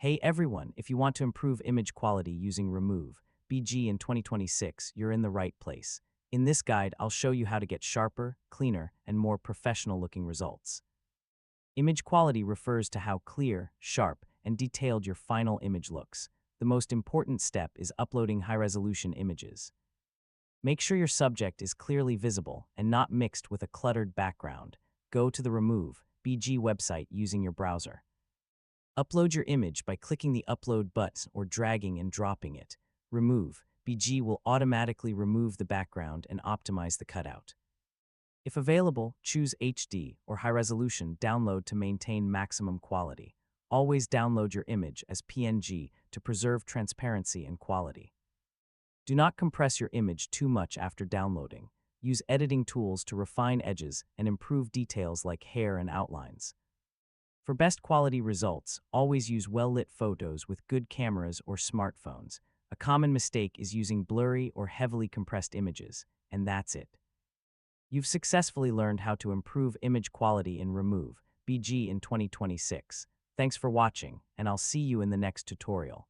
Hey everyone, if you want to improve image quality using remove.bg in 2026, you're in the right place. In this guide, I'll show you how to get sharper, cleaner, and more professional-looking results. Image quality refers to how clear, sharp, and detailed your final image looks. The most important step is uploading high-resolution images. Make sure your subject is clearly visible and not mixed with a cluttered background. Go to the remove.bg website using your browser. Upload your image by clicking the Upload button or dragging and dropping it. Remove.bg will automatically remove the background and optimize the cutout. If available, choose HD or high resolution download to maintain maximum quality. Always download your image as PNG to preserve transparency and quality. Do not compress your image too much after downloading. Use editing tools to refine edges and improve details like hair and outlines. For best quality results, always use well-lit photos with good cameras or smartphones. A common mistake is using blurry or heavily compressed images, and that's it. You've successfully learned how to improve image quality in remove.bg in 2026. Thanks for watching, and I'll see you in the next tutorial.